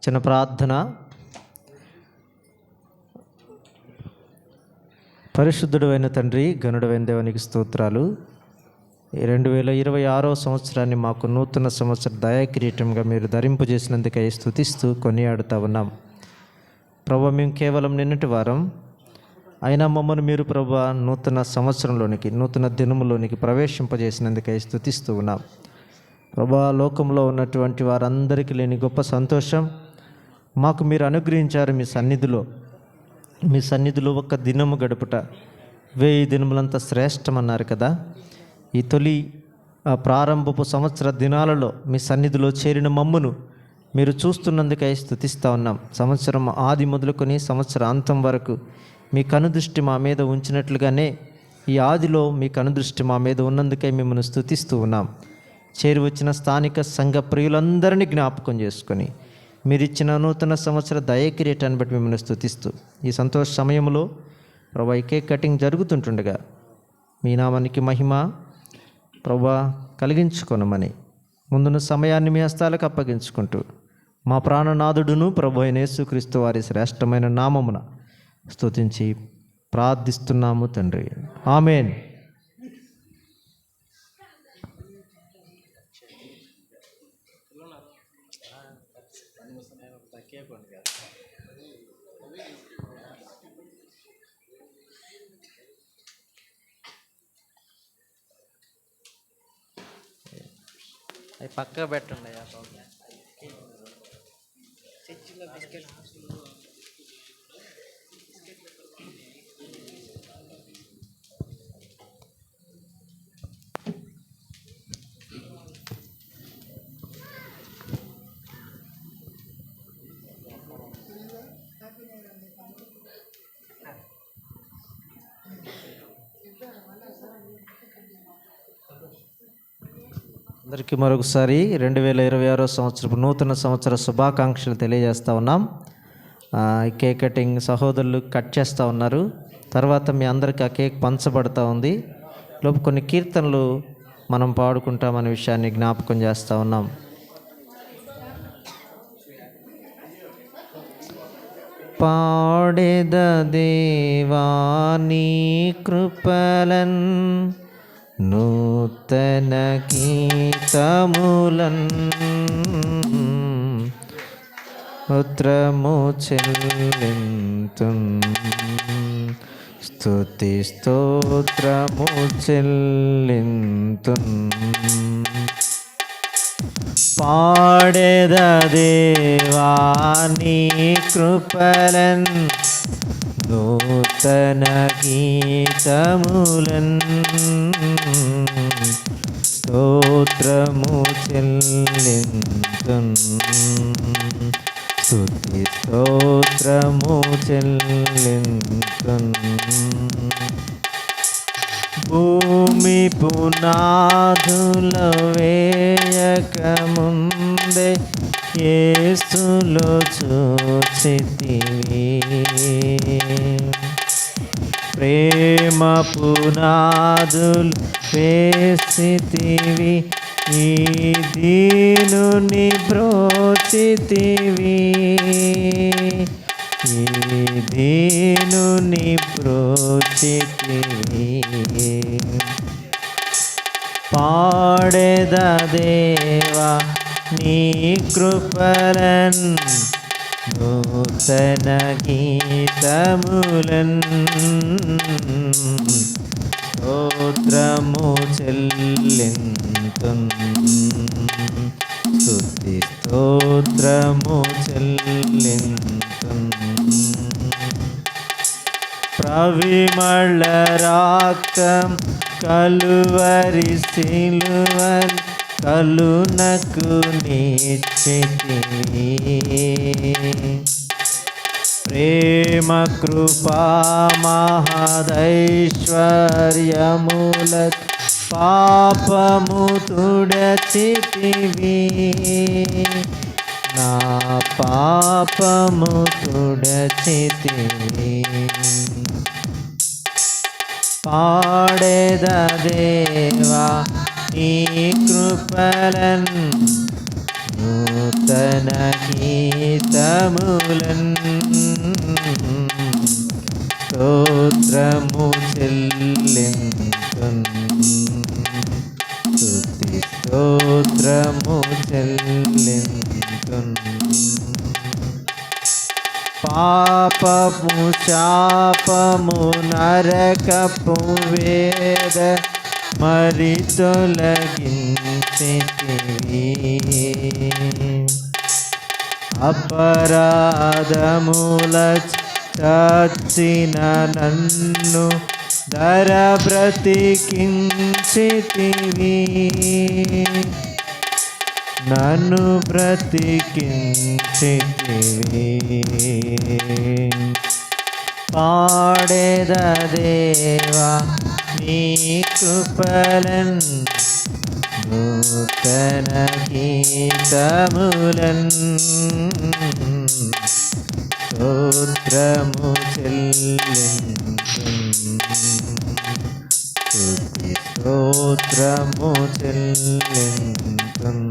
చిన్న ప్రార్థన. పరిశుద్ధుడు అయిన తండ్రి, గనుడైన దేవునికి స్తోత్రాలు. 2026 సంవత్సరాన్ని మాకు నూతన సంవత్సర దయాకిరీటంగా మీరు ధరింపజేసినందుకై స్తుతిస్తూ కొనియాడుతూ ఉన్నాం. ప్రభు, మేము కేవలం నిన్నటి వారం అయినా మమ్మల్ని మీరు ప్రభు నూతన సంవత్సరంలోనికి, నూతన దినములోనికి ప్రవేశింపజేసినందుకై స్తుతిస్తూ ఉన్నాం. ప్రభా, లోకంలో ఉన్నటువంటి వారందరికీ లేని గొప్ప సంతోషం మాకు మీరు అనుగ్రహించారు. మీ సన్నిధిలో ఒక్క దినము గడుపుట 1000 దినములంత శ్రేష్టమన్నారు కదా. ఈ తొలి ప్రారంభపు సంవత్సర దినాలలో మీ సన్నిధిలో చేరిన మమ్మును మీరు చూస్తున్నందుకై స్తుతిస్తూ ఉన్నాం. సంవత్సరం ఆది మొదలుకొని సంవత్సర అంతం వరకు మీ కనుదృష్టి మా మీద ఉంచినట్లుగానే ఈ ఆదిలో మీ కనుదృష్టి మా మీద ఉన్నందుకై మిమ్మల్ని స్తుతిస్తూ ఉన్నాం. చేరి వచ్చిన స్థానిక సంఘ ప్రియులందరినీ జ్ఞాపకం చేసుకొని మీరిచ్చిన నూతన సంవత్సర దయకిరీటాన్ని బట్టి మిమ్మల్ని స్తుతిస్తూ ఈ సంతోష సమయంలో ప్రభా, ఈ కేక్ కటింగ్ జరుగుతుంటుండగా మీ నామానికి మహిమ ప్రభా కలిగించుకొనమని ముందున్న సమయాన్ని మీ హస్తాలకు అప్పగించుకుంటూ మా ప్రాణనాథుడును ప్రభు అయిన యేసుక్రీస్తు వారి శ్రేష్టమైన నామమున స్తుతించి ప్రార్థిస్తున్నాము తండ్రి, ఆమేన్. అవి పక్కగా పెట్టండి. అందరికీ మరొకసారి 2026 సంవత్సరపు నూతన సంవత్సర శుభాకాంక్షలు తెలియజేస్తూ ఉన్నాం. కేక్ కటింగ్ సహోదరులు కట్ చేస్తూ ఉన్నారు. తర్వాత మీ అందరికీ ఆ కేక్ పంచబడుతూ ఉంది. లోపు కొన్ని కీర్తనలు మనం పాడుకుంటామనే విషయాన్ని జ్ఞాపకం చేస్తూ ఉన్నాం. పాడెద దేవా నీ కృపలన్ నూతన గీతములన్ స్తోత్రము చెల్లింతున్ స్తుతి స్తోత్రము చెల్లింతున్. పాడెద దేవా నీ కృపలన్ నూతన గీతములన్ స్తోత్రము చెల్లింతున్ స్తుతి స్తోత్రము చెల్లింతున్. భూమి పునాదుల వేయకముందే యేసులో చూచితివి, ప్రేమ పునాదులు వేసితివి, ఈ దీనుని బ్రోచితివి, ఈ దీనుని బ్రోచితివి. పాడెద దేవా నీ కృపలన్ నూతన గీతములన్ స్తోత్రము చెల్లింతున్ స్తుతి స్తోత్రము చెల్లింతున్. ప్రవిమళ రాక్తం కలువరి సిలువల్ కలునకు నిశ్చితివి, ప్రేమ కృపా మహదైశ్వర్యముల పాపము తుడచితివి, నా పాపము తుడచితివి. పాడెద దేవా నీ కృపలన్ నూతన నూతన గీతములన్ స్తోత్రము చెల్లింతున్ స్తుతి స్తోత్రము చెల్లింతున్ పాపము శాపము నరకపు వేద మరి తొలగించితివి అపరాధముల చచ్చిన నన్ను ధర బ్రతికించితివి నన్ను బ్రతికించితివి పాడెద దేవా నీ కృపలన్ నూతన గీతములన్ స్తోత్రము చెల్లింతున్ స్తుతి స్తోత్రము చెల్లింతున్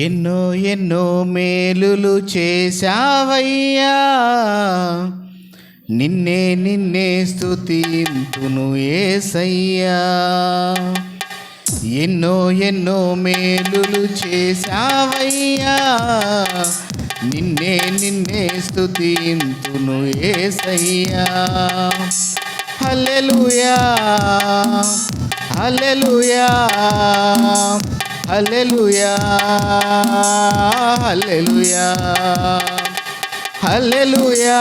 ఎన్నో ఎన్నో మేలులు చేశావయ్యా, నిన్నే నిన్నే స్తుతింతును యేసయ్యా. ఎన్నో ఎన్నో మేలులు చేశావయ్యా, నిన్నే నిన్నే స్తుతింతును యేసయ్యా. హల్లెలూయా హల్లెలూయా హల్లెలూయా హల్లెలూయా హల్లెలూయా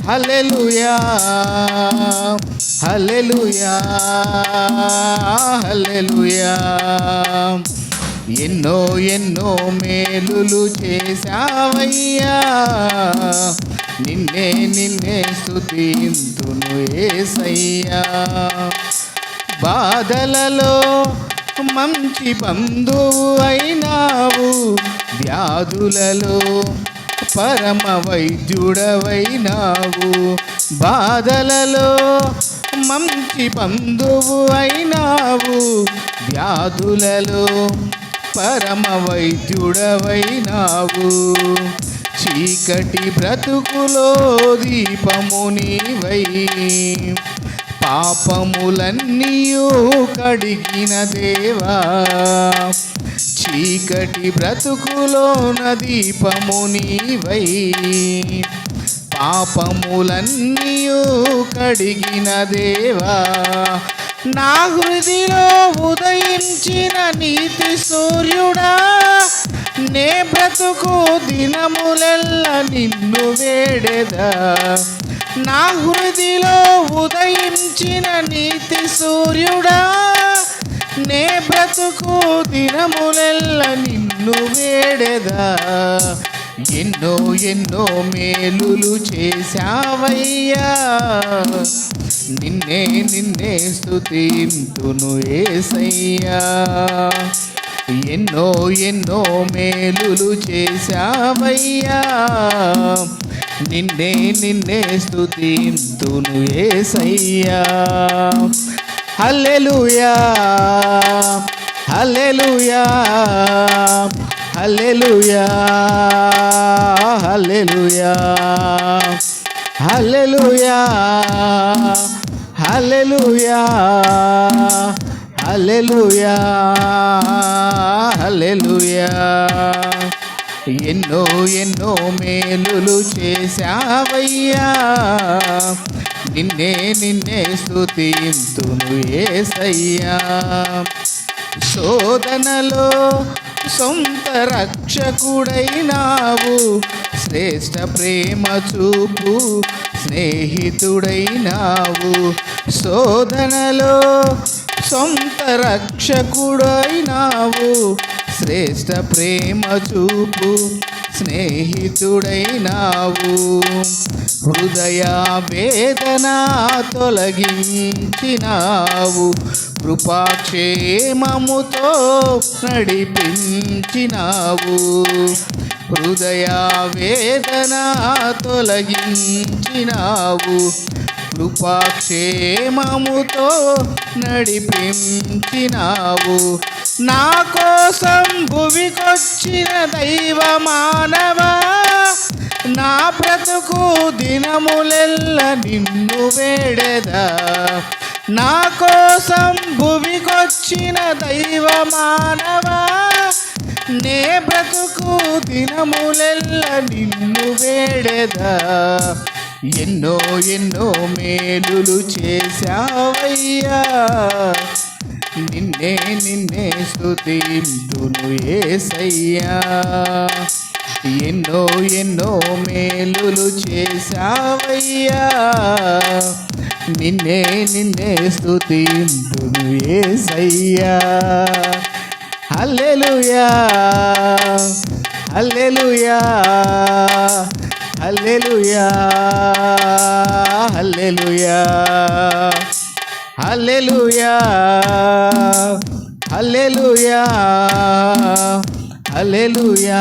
హల్లెలూయా హల్లెలూయా హల్లెలూయా. ఎన్నో ఎన్నో మేలులు చేశావయ్యా, నిన్నే నిన్నే స్తుతింతును యేసయ్యా. బాధలలో మంచి బంధువు అయినావు, వ్యాధులలో పరమ వైద్యుడవైనావు. బాధలలో మంచి బంధువు అయినావు, వ్యాధులలో పరమ వైద్యుడవైనావు. చీకటి బ్రతుకులో దీపము నీవై, పాపములన్నీయూ కడిగిన దేవా. చీకటి బ్రతుకులోన దీపము నీవై, పాపములన్నీయూ కడిగిన దేవా. నా హృదిలో ఉదయించిన నీతి సూర్యుడా, నే బ్రతుకు దినములెల్ల నిన్ను వేడెదా. నా హృదిలో ఉదయించిన నీతి సూర్యుడా, నే బ్రతుకు దినములెల్ల నిన్ను వేడెదా. ఎన్నో ఎన్నో మేలులు చేశావయ్యా, నిన్నే నిన్నే స్తుతింతును యేసయ్యా. ఎన్నో ఎన్నో మేలులు చేశావయ్యా, నిన్నే నిన్నే స్తుతింతును యేసయ్యా. హల్లెలూయా హల్లెలూయా హల్లెలూయా హల్లెలూయా హల్లెలూయా హల్లెలూయా హల్లెలూయా హల్లెలూయా. ఎన్నో ఎన్నో మేలులు చేశావయ్యా, నిన్నే నిన్నే స్తుతింతును యేసయ్యా. శోధనలో సొంత రక్షకుడైనావు, శ్రేష్ఠ ప్రేమ చూపు స్నేహితుడైనావు. శోధనలో సొంత రక్షకుడైనావు, శ్రేష్ఠ ప్రేమ చూపు స్నేహితుడైనావు. హృదయ వేదన తొలగించినావు, కృపాక్షేమముతో నడిపించినావు. హృదయ వేదన తొలగించినావు, కృపాక్షేమముతో నడిపించినావు. నా కోసం భువికొచ్చిన దైవ మానవా, నా బ్రతుకు దినములెల్ల నిన్ను వేడెదా. నా కోసం భువికొచ్చిన దైవ మానవా, నే బ్రతుకు దినములెల్ల నిన్ను వేడెదా. ఎన్నో ఎన్నో మేలులు చేశావయ్యా, నిన్నే నిన్నే స్తుతింతును యేసయ్యా. ఎన్నో ఎన్నో మేలులు చేశావయ్యా, నిన్నే నిన్నే స్తుతింతును యేసయ్యా. హల్లెలూయా హల్లెలూయా హల్లెలూయా హల్లెలూయా హల్లెలూయా హల్లెలూయా హల్లెలూయా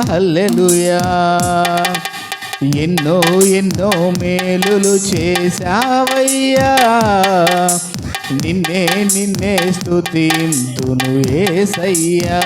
హల్లెలూయా. ఎన్నో ఎన్నో మేలులు చేశావయ్యా, నిన్నే నిన్నే స్తుతింతును యేసయ్యా.